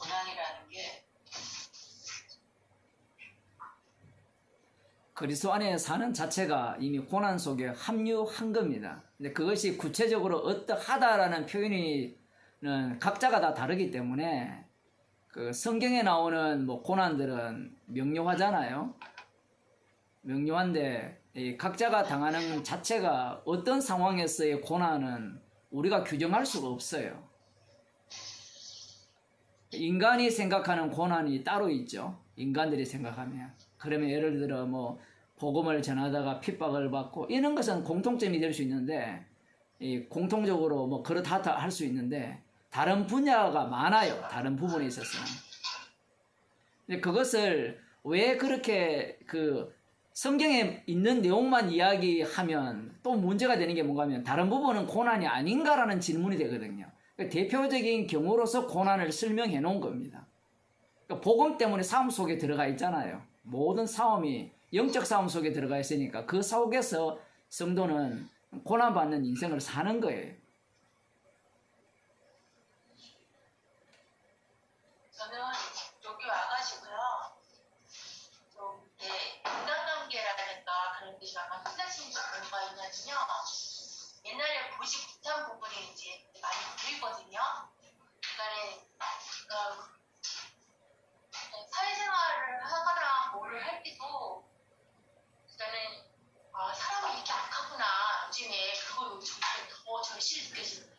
고난이라는 게 그리스도 안에 사는 자체가 이미 고난 속에 합류한 겁니다. 근데 그것이 구체적으로 어떠하다라는 표현이 각자가 다 다르기 때문에 그 성경에 나오는 뭐 고난들은 명료하잖아요. 명료한데 이 각자가 당하는 자체가 어떤 상황에서의 고난은 우리가 규정할 수가 없어요. 인간이 생각하는 고난이 따로 있죠. 인간들이 생각하면. 그러면 예를 들어 뭐 복음을 전하다가 핍박을 받고 이런 것은 공통점이 될 수 있는데 이 공통적으로 뭐 그렇다 할 수 있는데 다른 분야가 많아요. 다른 부분에 있어서는. 근데 그것을 왜 그렇게 그 성경에 있는 내용만 이야기하면 또 문제가 되는 게 뭔가 하면 다른 부분은 고난이 아닌가라는 질문이 되거든요. 그러니까 대표적인 경우로서 고난을 설명해 놓은 겁니다. 그러니까 복음 때문에 싸움 속에 들어가 있잖아요. 모든 싸움이 영적 싸움 속에 들어가 있으니까 그 속에서 성도는 고난받는 인생을 사는 거예요. 저는 여기 와가지고요. 좀 인간관계라든가 그런 게 아마 힘드신 경우가 있냐면요. 옛날에 보지 못한 부분이 이제 많이 보이거든요. 그러니까 사회생활을 하거나 뭐를 할 때도 일단은 아 사람이 이렇게 악하구나 요즘에 그거 요즘 더 절실히 느껴지는 거예요.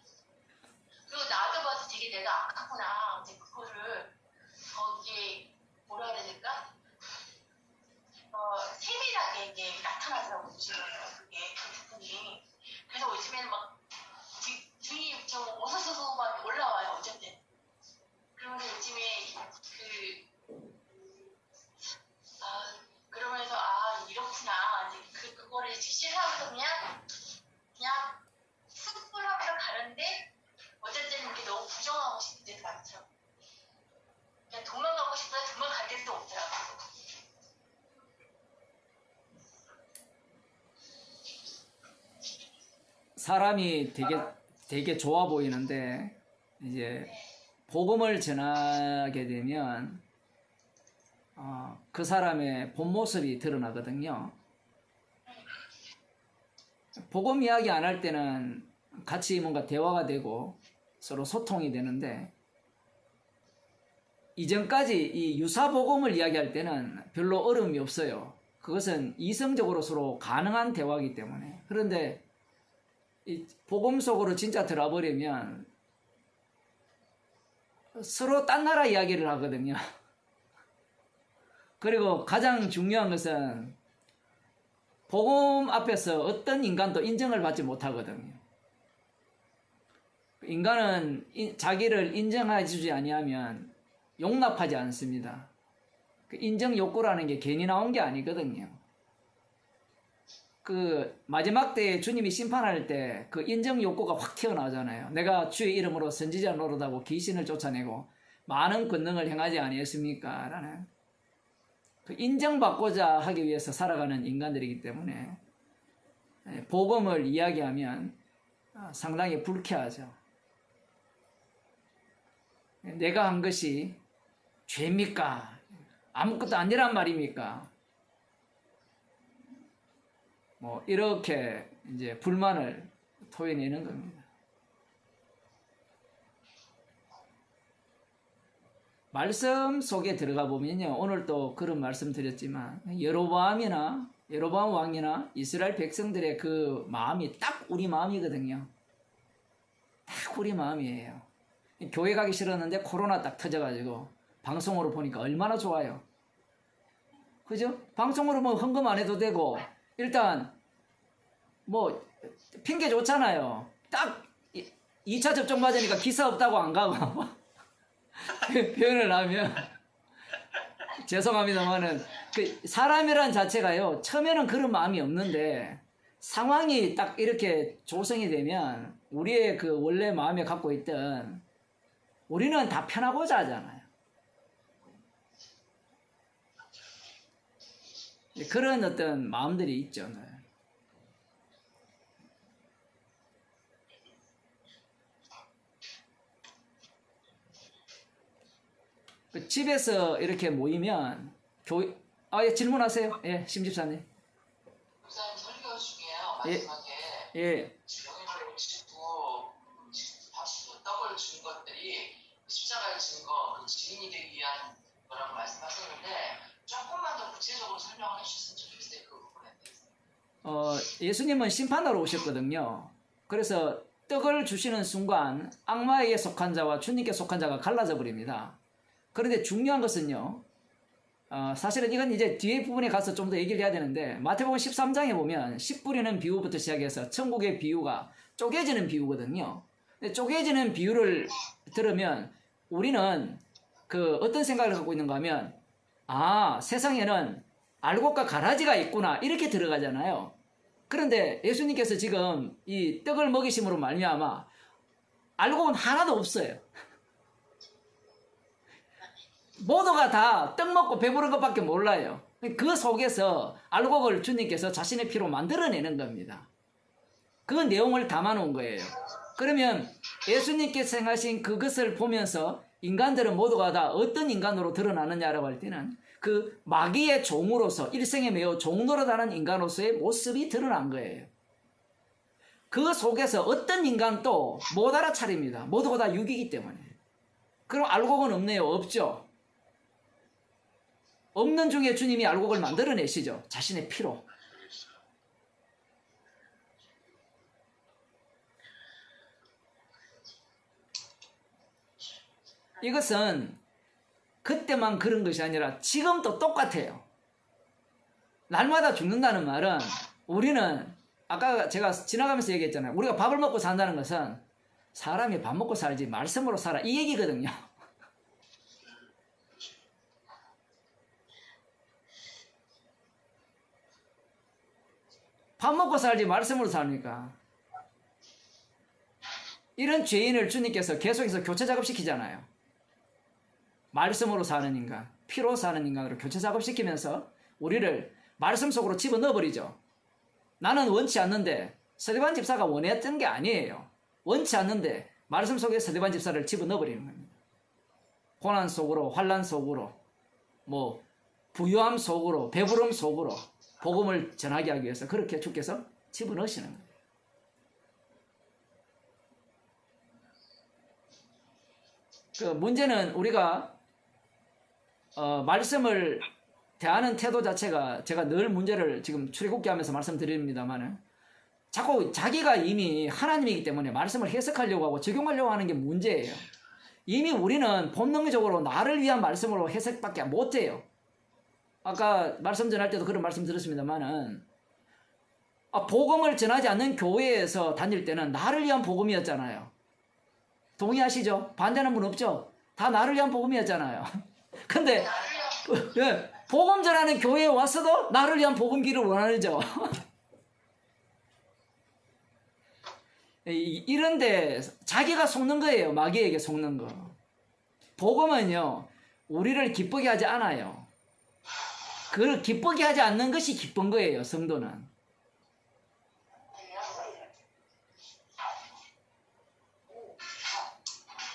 그리고 나도 봐도 되게 내가 악하구나 이제 그거를 이게 뭐라 해야 될까 세밀하게 이게 나타나더라고요. 요즘에는 그게 그 부분이. 그래서 요즘에는 막 등이 좀 어서서서 막 올라와요. 어쨌든. 그러면서 요즘에 그러면서 이렇구나 이제 그거를 직시를 하면서 그냥 습불하면서 가는데 어쨌든 이게 너무 부정하고 싶을 때도 많더라고. 그냥 도망가고 싶어서 도망갈 때도 없더라고. 사람이 되게 좋아 보이는데 이제 복음을 전하게 되면 그 사람의 본 모습이 드러나거든요. 복음 이야기 안 할 때는 같이 뭔가 대화가 되고 서로 소통이 되는데 이전까지 이 유사 복음을 이야기할 때는 별로 어려움이 없어요. 그것은 이성적으로 서로 가능한 대화이기 때문에. 그런데 이 복음 속으로 진짜 들어버리면 서로 딴 나라 이야기를 하거든요. 그리고 가장 중요한 것은 복음 앞에서 어떤 인간도 인정을 받지 못하거든요. 인간은 자기를 인정해 주지 아니하면 용납하지 않습니다. 그 인정 욕구라는 게 괜히 나온 게 아니거든요. 그 마지막 때에 주님이 심판할 때 그 인정 욕구가 확 튀어나오잖아요. 내가 주의 이름으로 선지자 노릇하고 귀신을 쫓아내고 많은 권능을 행하지 아니했습니까? 라는 그 인정받고자 하기 위해서 살아가는 인간들이기 때문에 복음을 이야기하면 상당히 불쾌하죠. 내가 한 것이 죄입니까? 아무것도 아니란 말입니까? 뭐 이렇게 이제 불만을 토해내는 겁니다. 말씀 속에 들어가 보면요, 오늘 또 그런 말씀 드렸지만 여로보암 왕이나 이스라엘 백성들의 그 마음이 딱 우리 마음이거든요. 딱 우리 마음이에요. 교회 가기 싫었는데 코로나 딱 터져가지고 방송으로 보니까 얼마나 좋아요. 그죠? 방송으로 뭐 헌금 안 해도 되고 일단 뭐 핑계 좋잖아요. 딱 2차 접종 맞으니까 기사 없다고 안 가고 표현을 하면 죄송합니다만은 그 사람이란 자체가요 처음에는 그런 마음이 없는데 상황이 딱 이렇게 조성이 되면 우리의 그 원래 마음에 갖고 있던 우리는 다 편하고자 하잖아요. 그런 어떤 마음들이 있죠. 네. 그 집에서 이렇게 모이면 예, 질문하세요. 예, 심집사님. 목사님 설교 중에요. 예. 마지막에 예, 영향을 치고 떡을 준 것들이 십자가의 증거, 그 증인이 되기 위한 거라고 말씀하셨는데 조금만 더 구체적으로 설명을 해주셨으면 좋겠어요. 그 부분에 대해서. 예수님은 심판하러 오셨거든요. 그래서 떡을 주시는 순간 악마에게 속한 자와 주님께 속한 자가 갈라져 버립니다. 그런데 중요한 것은요. 사실은 이건 이제 뒤에 부분에 가서 좀 더 얘기를 해야 되는데 마태복음 13장에 보면 씨 뿌리는 비유부터 시작해서 천국의 비유가 쪼개지는 비유거든요. 근데 쪼개지는 비유를 들으면 우리는 그 어떤 생각을 갖고 있는가 하면 세상에는 알곡과 가라지가 있구나 이렇게 들어가잖아요. 그런데 예수님께서 지금 이 떡을 먹이심으로 말미암아 알곡은 하나도 없어요. 모두가 다 떡 먹고 배부른 것밖에 몰라요. 그 속에서 알곡을 주님께서 자신의 피로 만들어내는 겁니다. 그 내용을 담아놓은 거예요. 그러면 예수님께서 생각하신 그것을 보면서 인간들은 모두가 다 어떤 인간으로 드러나느냐라고 할 때는 그 마귀의 종으로서 일생에 매우 종노릇하는 인간으로서의 모습이 드러난 거예요. 그 속에서 어떤 인간도 못 알아차립니다. 모두가 다 육이기 때문에. 그럼 알곡은 없네요? 없죠. 없는 중에 주님이 알곡을 만들어내시죠. 자신의 피로. 이것은 그때만 그런 것이 아니라 지금도 똑같아요. 날마다 죽는다는 말은 우리는 아까 제가 지나가면서 얘기했잖아요. 우리가 밥을 먹고 산다는 것은 사람이 밥 먹고 살지 말씀으로 살아 이 얘기거든요. 밥 먹고 살지 말씀으로 삽니까? 이런 죄인을 주님께서 계속해서 교체 작업시키잖아요. 말씀으로 사는 인간, 피로 사는 인간으로 교체 작업시키면서 우리를 말씀 속으로 집어넣어버리죠. 나는 원치 않는데 스데반 집사가 원했던 게 아니에요. 원치 않는데 말씀 속에 스데반 집사를 집어넣어버리는 겁니다. 고난 속으로, 환난 속으로, 부유함 속으로, 배부름 속으로 복음을 전하게 하기 위해서 그렇게 주께서 집어넣으시는 거예요. 그 문제는 우리가 말씀을 대하는 태도 자체가 제가 늘 문제를 지금 출애굽기 하면서 말씀드립니다만은 자꾸 자기가 이미 하나님이기 때문에 말씀을 해석하려고 하고 적용하려고 하는 게 문제예요. 이미 우리는 본능적으로 나를 위한 말씀으로 해석밖에 못해요. 아까 말씀 전할 때도 그런 말씀 드렸습니다만은 복음을 전하지 않는 교회에서 다닐 때는 나를 위한 복음이었잖아요. 동의하시죠? 반대하는 분 없죠? 다 나를 위한 복음이었잖아요. 근데 복음 전하는 교회에 왔어도 나를 위한 복음기를 원하죠. 이런데 자기가 속는 거예요. 마귀에게 속는 거. 복음은요, 우리를 기쁘게 하지 않아요. 그걸 기쁘게 하지 않는 것이 기쁜 거예요, 성도는.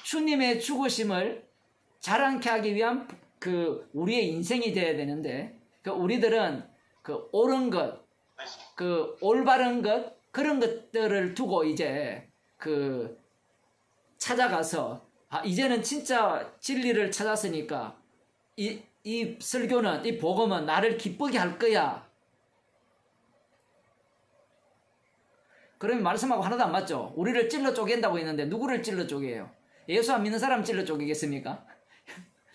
주님의 죽으심을 자랑케 하기 위한 그 우리의 인생이 되어야 되는데, 그 우리들은 그 옳은 것, 그 올바른 것, 그런 것들을 두고 이제 그 찾아가서 이제는 진짜 진리를 찾았으니까 이 설교는, 이 복음은 나를 기쁘게 할 거야. 그러면 말씀하고 하나도 안 맞죠? 우리를 찔러 쪼갠다고 했는데 누구를 찔러 쪼개요? 예수 안 믿는 사람 찔러 쪼개겠습니까?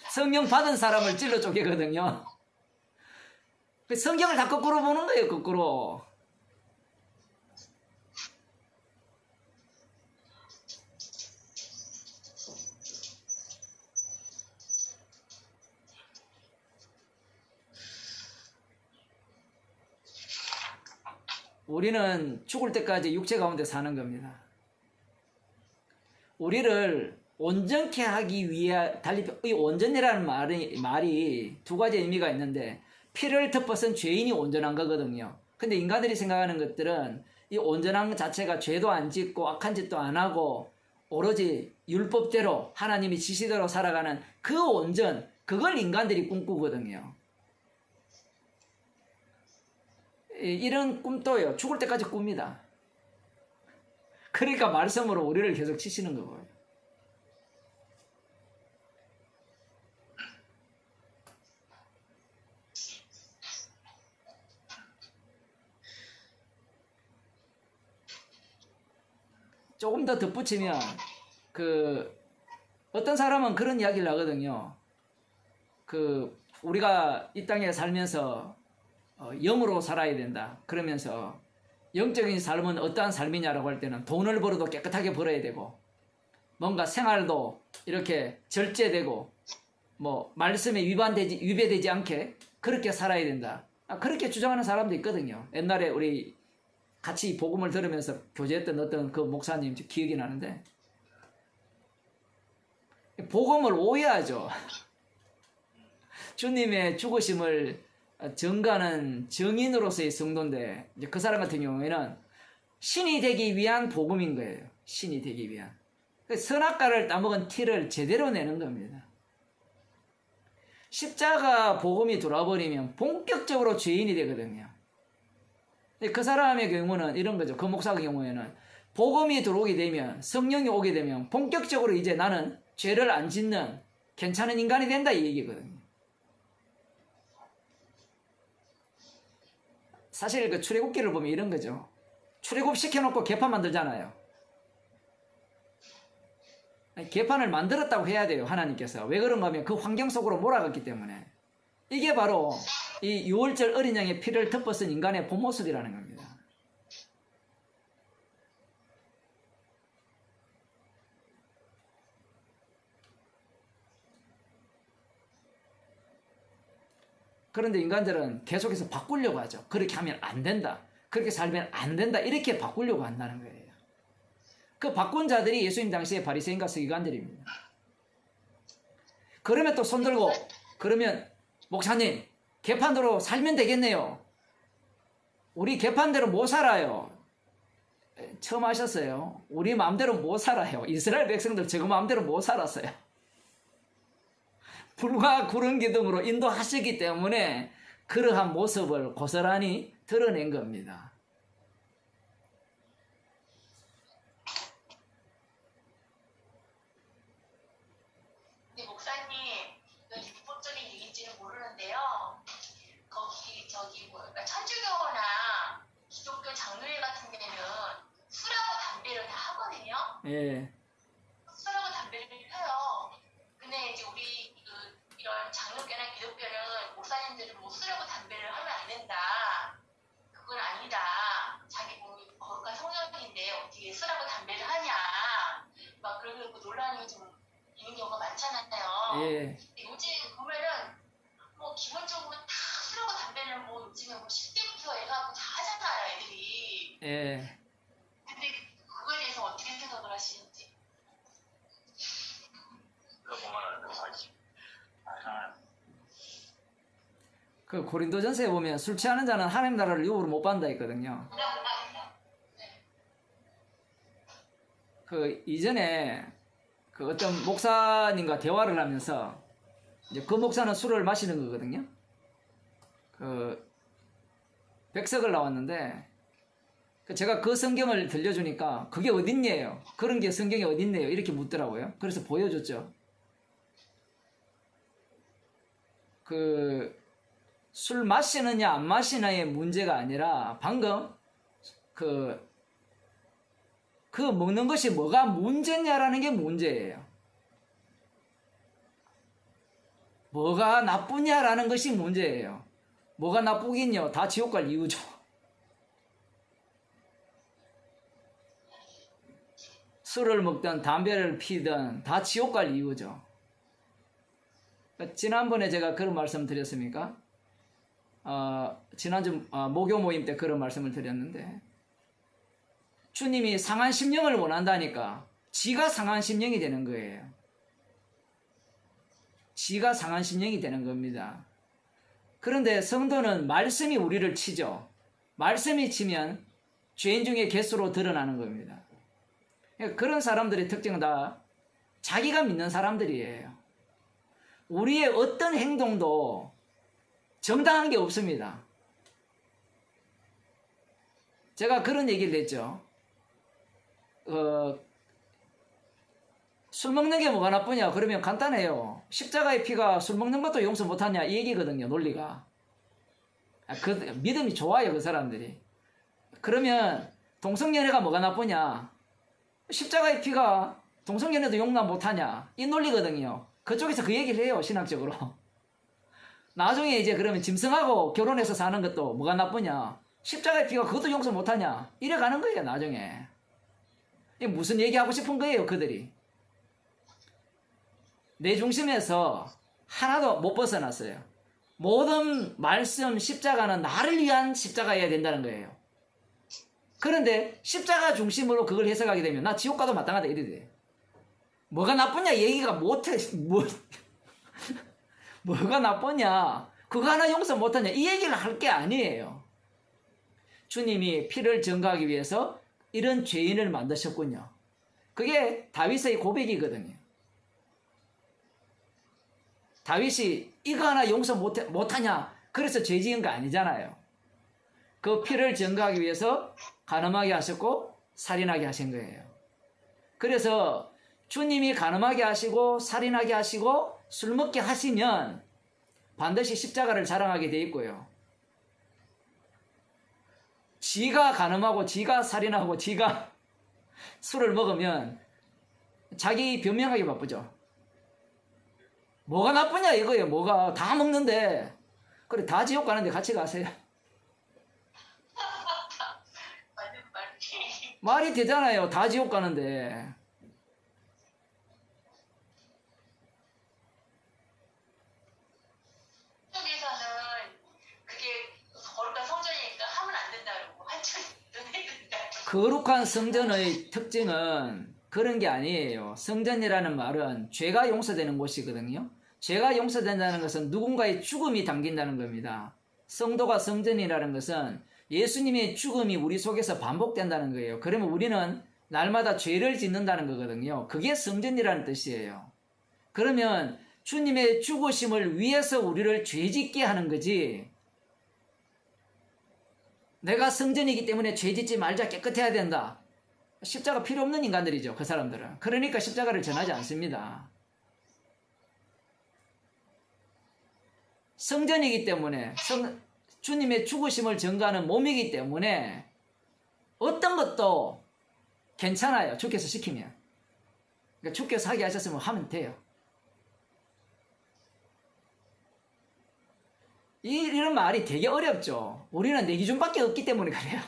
성령 받은 사람을 찔러 쪼개거든요. 성경을 다 거꾸로 보는 거예요, 거꾸로. 우리는 죽을 때까지 육체 가운데 사는 겁니다. 우리를 온전케 하기 위해 이 온전이라는 말이 두 가지 의미가 있는데, 피를 덮어선 죄인이 온전한 거거든요. 근데 인간들이 생각하는 것들은 이 온전한 것 자체가 죄도 안 짓고 악한 짓도 안 하고 오로지 율법대로 하나님이 지시대로 살아가는 그 온전, 그걸 인간들이 꿈꾸거든요. 이런 꿈도요, 죽을 때까지 꿉니다. 그러니까 말씀으로 우리를 계속 치시는 거고요. 조금 더 덧붙이면 어떤 사람은 그런 이야기를 하거든요. 우리가 이 땅에 살면서 영으로 살아야 된다. 그러면서 영적인 삶은 어떠한 삶이냐라고 할 때는 돈을 벌어도 깨끗하게 벌어야 되고, 뭔가 생활도 이렇게 절제되고, 뭐 말씀에 위배되지 않게 그렇게 살아야 된다. 그렇게 주장하는 사람도 있거든요. 옛날에 우리 같이 복음을 들으면서 교제했던 어떤 그 목사님 기억이 나는데, 복음을 오해하죠. 주님의 죽으심을 증거하는 증인으로서의 성도인데, 이제 그 사람 같은 경우에는 신이 되기 위한 복음인 거예요. 신이 되기 위한. 선악과를 따먹은 티를 제대로 내는 겁니다. 십자가 복음이 들어와버리면 본격적으로 죄인이 되거든요. 그 사람의 경우는 이런 거죠. 그 목사의 경우에는 복음이 들어오게 되면, 성령이 오게 되면 본격적으로 이제 나는 죄를 안 짓는 괜찮은 인간이 된다, 이 얘기거든요. 사실 그 출애굽기를 보면 이런 거죠. 출애굽 시켜놓고 개판 만들잖아요. 개판을 만들었다고 해야 돼요, 하나님께서. 왜 그런가 하면 그 환경 속으로 몰아갔기 때문에. 이게 바로 이 6월절 어린 양의 피를 덮어쓴 인간의 본 모습이라는 겁니다. 그런데 인간들은 계속해서 바꾸려고 하죠. 그렇게 하면 안 된다. 그렇게 살면 안 된다. 이렇게 바꾸려고 한다는 거예요. 그 바꾼 자들이 예수님 당시의 바리새인과 서기관들입니다. 그러면 또 손들고, 그러면 목사님 개판대로 살면 되겠네요. 우리 개판대로 못 살아요. 처음 하셨어요. 우리 마음대로 못 살아요. 이스라엘 백성들 저거 마음대로 못 살았어요. 불과 구름 기둥으로 인도하시기 때문에 그러한 모습을 고스란히 드러낸 겁니다. 근데 목사님, 이건 율법적인 얘기인지는 모르는데요. 그러니까 천주교나 기독교 장로회 같은 데는 술하고 담배를 다 하거든요. 예. 술하고 담배를 펴요. 근데 이제 우리 이런 장로교나 기독교는 목사님들은 뭐 술하고 담배를 하면 안 된다. 그건 아니다. 자기 몸이 거룩한 성전인데 어떻게 술하고 담배를 하냐. 막 그러고 논란이 좀 있는 경우가 많잖아요. 예. 요즘 보면은 뭐 기본적으로 다 술하고 담배를 뭐 요즘에 뭐 10대부터 해가지고 다 하잖아요, 애들이. 예. 근데 그거에 대해서 어떻게 생각을 하시는지. 그 고린도전서에 보면 술 취하는 자는 하나님 나라를 유업으로 못 받는다 했거든요. 그 이전에 그 어떤 목사님과 대화를 하면서 이제 그 목사는 술을 마시는 거거든요. 그 백석을 나왔는데 제가 그 성경을 들려주니까 그게 어딨냐요? 그런 게 성경에 어딨네요? 이렇게 묻더라고요. 그래서 보여줬죠. 술 마시느냐 안 마시느냐의 문제가 아니라 방금 그 먹는 것이 뭐가 문제냐라는 게 문제예요. 뭐가 나쁘냐라는 것이 문제예요. 뭐가 나쁘긴요? 다 지옥 갈 이유죠. 술을 먹든 담배를 피든 다 지옥 갈 이유죠. 지난번에 제가 그런 말씀 드렸습니까? 지난주 모교 모임 때 그런 말씀을 드렸는데, 주님이 상한 심령을 원한다니까 지가 상한 심령이 되는 거예요. 지가 상한 심령이 되는 겁니다. 그런데 성도는 말씀이 우리를 치죠. 말씀이 치면 죄인 중에 개수로 드러나는 겁니다. 그런 사람들의 특징은 다 자기가 믿는 사람들이에요. 우리의 어떤 행동도 정당한 게 없습니다. 제가 그런 얘기를 했죠. 술 먹는 게 뭐가 나쁘냐? 그러면 간단해요. 십자가의 피가 술 먹는 것도 용서 못하냐? 이 얘기거든요, 논리가. 그 믿음이 좋아요, 그 사람들이. 그러면 동성연애가 뭐가 나쁘냐? 십자가의 피가 동성연애도 용납 못하냐? 이 논리거든요. 그쪽에서 그 얘기를 해요, 신학적으로. 나중에 이제 그러면 짐승하고 결혼해서 사는 것도 뭐가 나쁘냐? 십자가의 피가 그것도 용서 못하냐? 이래 가는 거예요, 나중에. 이게 무슨 얘기하고 싶은 거예요, 그들이. 내 중심에서 하나도 못 벗어났어요. 모든 말씀 십자가는 나를 위한 십자가여야 된다는 거예요. 그런데 십자가 중심으로 그걸 해석하게 되면 나 지옥 가도 마땅하다 이래 돼. 뭐가 나쁘냐 얘기가 못해. 뭐가 나쁘냐 그거 하나 용서 못하냐 이 얘기를 할 게 아니에요. 주님이 피를 증거하기 위해서 이런 죄인을 만드셨군요. 그게 다윗의 고백이거든요. 다윗이 이거 하나 용서 못하냐 그래서 죄 지은 거 아니잖아요. 그 피를 증거하기 위해서 간음하게 하셨고 살인하게 하신 거예요. 그래서 주님이 간음하게 하시고 살인하게 하시고 술 먹게 하시면 반드시 십자가를 자랑하게 돼 있고요. 지가 간음하고 지가 살인하고 지가 술을 먹으면 자기 변명하기 바쁘죠. 뭐가 나쁘냐 이거예요. 뭐가 다 먹는데 그래 다 지옥 가는데 같이 가세요. 말이 되잖아요. 다 지옥 가는데. 쪽에서는 그게 거룩한 성전이니까 하면 안 된다고 한참 해야 된다. 거룩한 성전의 특징은 그런 게 아니에요. 성전이라는 말은 죄가 용서되는 곳이거든요. 죄가 용서된다는 것은 누군가의 죽음이 담긴다는 겁니다. 성도가 성전이라는 것은 예수님의 죽음이 우리 속에서 반복된다는 거예요. 그러면 우리는 날마다 죄를 짓는다는 거거든요. 그게 성전이라는 뜻이에요. 그러면 주님의 죽으심을 위해서 우리를 죄짓게 하는 거지. 내가 성전이기 때문에 죄짓지 말자, 깨끗해야 된다. 십자가 필요 없는 인간들이죠, 그 사람들은. 그러니까 십자가를 전하지 않습니다. 성전이기 때문에 주님의 죽으심을 증거하는 몸이기 때문에 어떤 것도 괜찮아요. 주께서 시키면. 그러니까 주께서 하게 하셨으면 하면 돼요. 이런 말이 되게 어렵죠. 우리는 내 기준밖에 없기 때문에 그래요.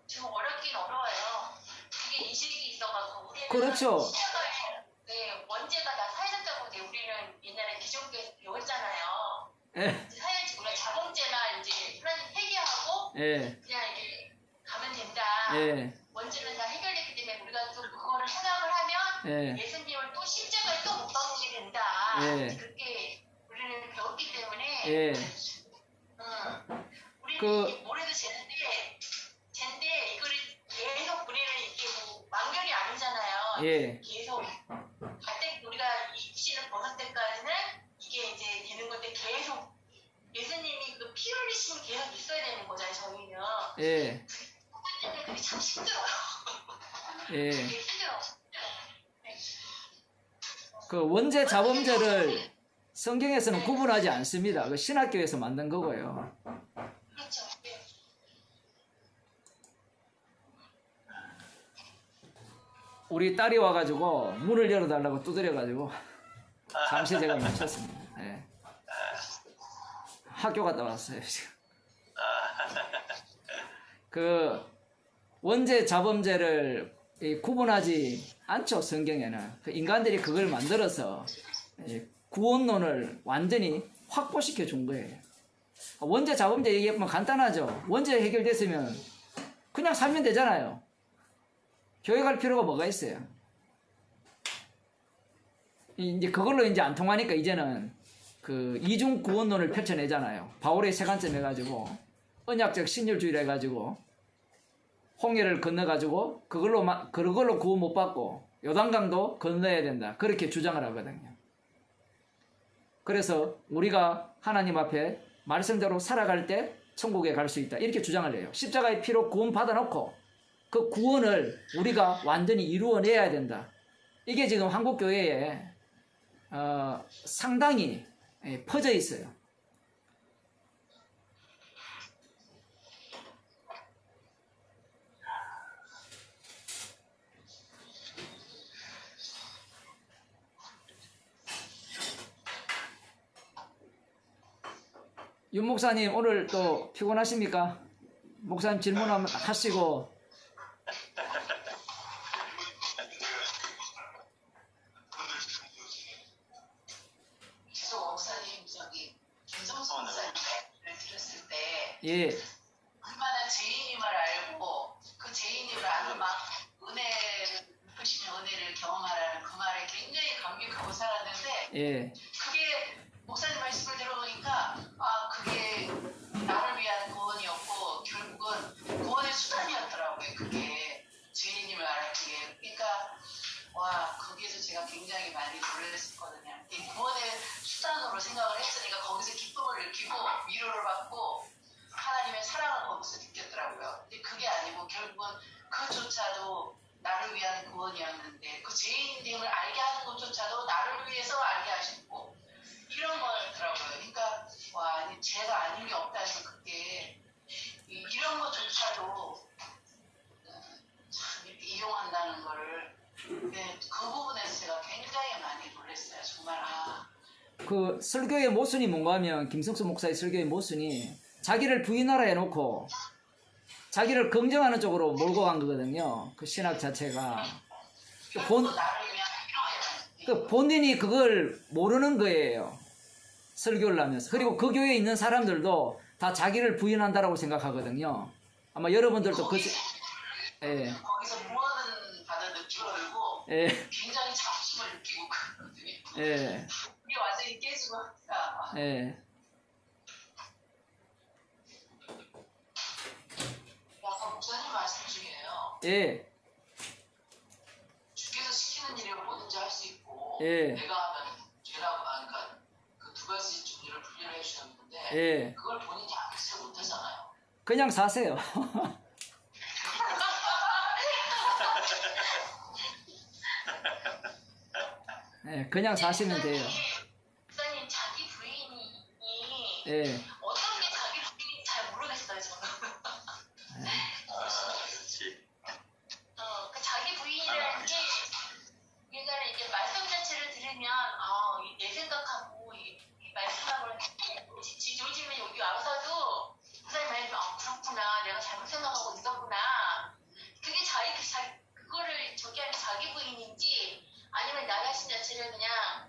좀 어렵긴 어려워요. 이게 인식이 있어가지고 우리는 그렇죠. 네, 원죄가 다 사해졌다고 이제 우리는 옛날에 기존교에서 배웠잖아요. 예, 우리가 자범죄나 이제 하나님 회개하고 예, 그냥 이렇게 가면 된다. 예, 원죄는 다 해결됐기 때문에 우리가 또 그거를 생각을 하면 예, 예수님을 또 십자가에 또 못 박히게 된다. 예. 그렇게 우리는 배웠기 때문에 예. 우리는 그- 이게 뭐래도 쟤인데 이거를 계속 우리는 이게 뭐 완결이 아니잖아요. 예, 계속 갈 때 우리가 이 씨를 벗을 때까지는 이게 이제 되는 건데 계속 예수님이 그 피 흘리심이 계속 있어야 되는 거잖아요. 저희는 예, 그게 참 힘들어요. 예. 되게 힘들어. 그 원죄 자범죄를 성경에서는 구분하지 않습니다. 그 신학교에서 만든 거고요. 그렇죠. 네. 우리 딸이 와가지고 문을 열어달라고 두드려가지고 잠시 제가 멈췄습니다. 예. 학교 갔다 왔어요 지금. 그 원죄 자범죄를 구분하지 않죠. 성경에는 그 인간들이 그걸 만들어서 구원론을 완전히 확보시켜 준 거예요. 원죄 자범죄 얘기하면 간단하죠. 원죄 해결됐으면 그냥 살면 되잖아요. 교회 갈 필요가 뭐가 있어요? 이제 그걸로 이제 안 통하니까 이제는 그 이중 구원론을 펼쳐내잖아요. 바울의 세관점 해가지고 언약적 신율주의를 해가지고 홍해를 건너가지고 그걸로 구원 못 받고 요단강도 건너야 된다. 그렇게 주장을 하거든요. 그래서 우리가 하나님 앞에 말씀대로 살아갈 때 천국에 갈 수 있다. 이렇게 주장을 해요. 십자가의 피로 구원 받아놓고 그 구원을 우리가 완전히 이루어내야 된다. 이게 지금 한국 교회에 상당히 퍼져 있어요. 윤 목사님 오늘 또 피곤하십니까? 목사님 질문 한번 하시고. 계속 목사님 김성수 목사님을 들었을 때 예, 얼마나 제이님을 알고 그 제이님을 아는 막 은혜를 베푸시는 은혜를 경험하라는 그 말에 굉장히 감격하고 살았는데 예, 그게 목사님 말씀을 들어보니까 그게 나를 위한 구원이었고 결국은 구원의 수단이었더라고요. 그게 제이님을 알았기에. 그러니까 거기에서 제가 굉장히 많이 놀랐었거든요. 이 구원의 수단으로 생각을 했으니까 거기서 기쁨을 느끼고 위로를 받고 하나님의 사랑을 거기서 느꼈더라고요. 근데 그게 아니고 결국은 그조차도 나를 위한 구원이었는데 그 죄인됨을 알게 하는 것조차도 나를 위해서 알게 하셨고 이런 거더라고요. 그러니까 죄가 아닌 게 없다는 그게 이런 것조차도 참 이렇게 이용한다는 거를 그 부분에서 제가 굉장히 많이 놀랐어요. 정말 그 설교의 모순이 뭔가 하면 김성수 목사의 설교의 모순이 자기를 부인하라 해놓고 자기를 긍정하는 쪽으로 몰고 간 거거든요. 그 신학 자체가 본인이 그걸 모르는 거예요. 설교를 하면서. 그리고 그 교회에 있는 사람들도 다 자기를 부인한다라고 생각하거든요. 아마 여러분들도 거기서 구원은 받은 느낌을 들고 굉장히 자부심을 느끼고 그러거든요. 이게 완전히 깨지고 아까 목사님 말씀 중에요. 주께서 시키는 일을 뭐든지 할 수 있고 내가 하면 죄라고 하니까 그 두 가지 종류를 분류를 해주셨는데 그걸 본인이 알지 못하잖아요. 그냥 사세요. 그냥 사시면 돼요. 목사님 자기 부인이 어떤 게 자기 부인인지 잘 모르겠어요 저는. 그렇지. 그 자기 부인이라는 게 인간은 이제 말씀 자체를 들으면 내 생각하고 이 말씀하고 요즘에 여기 와서도 목사님 말씀 그렇구나 내가 잘못 생각하고 있었구나 그게 그거를 저기 하면 자기 부인인지 아니면 나 자신 자체를 그냥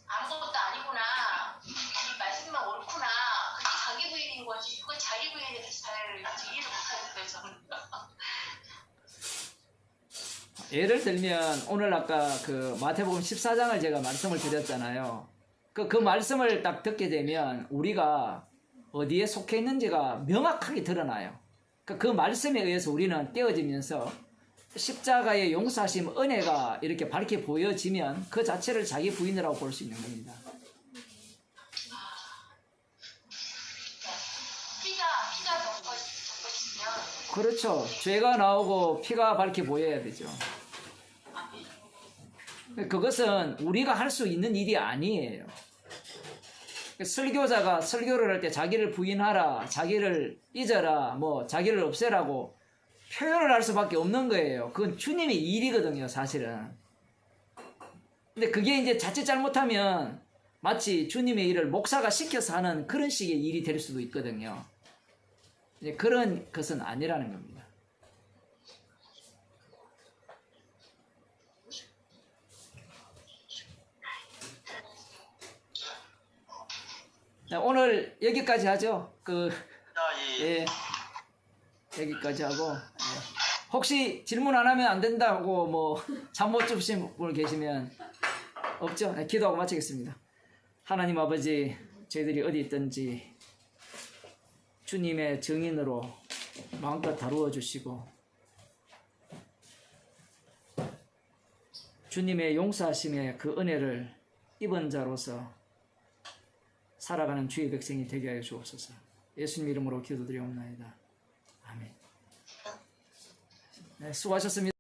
아무것도 아니구나 이 말씀만 옳구나 그게 자기 부인인 거지 그걸 자기 부인에 대해서 잘 이해를 못하겠어요 저는. 예를 들면 오늘 아까 그 마태복음 14장을 제가 말씀을 드렸잖아요. 그 말씀을 딱 듣게 되면 우리가 어디에 속해 있는지가 명확하게 드러나요. 그 말씀에 의해서 우리는 떼어지면서 십자가의 용서하심 은혜가 이렇게 밝게 보여지면 그 자체를 자기 부인이라고 볼 수 있는 겁니다. 피가 덮어지면 그렇죠. 죄가 나오고 피가 밝게 보여야 되죠. 그것은 우리가 할 수 있는 일이 아니에요. 설교자가 설교를 할 때 자기를 부인하라, 자기를 잊어라, 자기를 없애라고 표현을 할 수밖에 없는 거예요. 그건 주님의 일이거든요, 사실은. 근데 그게 이제 자칫 잘못하면 마치 주님의 일을 목사가 시켜서 하는 그런 식의 일이 될 수도 있거든요. 이제 그런 것은 아니라는 겁니다. 자, 오늘 여기까지 하죠. 여기까지 하고. 혹시 질문 안 하면 안 된다고 잠 못 주무신 분 계시면 없죠? 네, 기도하고 마치겠습니다. 하나님 아버지, 저희들이 어디 있든지 주님의 증인으로 마음껏 다루어 주시고 주님의 용서하심의 그 은혜를 입은 자로서 살아가는 주의 백성이 되게 하여 주옵소서. 예수님 이름으로 기도드리옵나이다. 아멘. 네, 수고하셨습니다.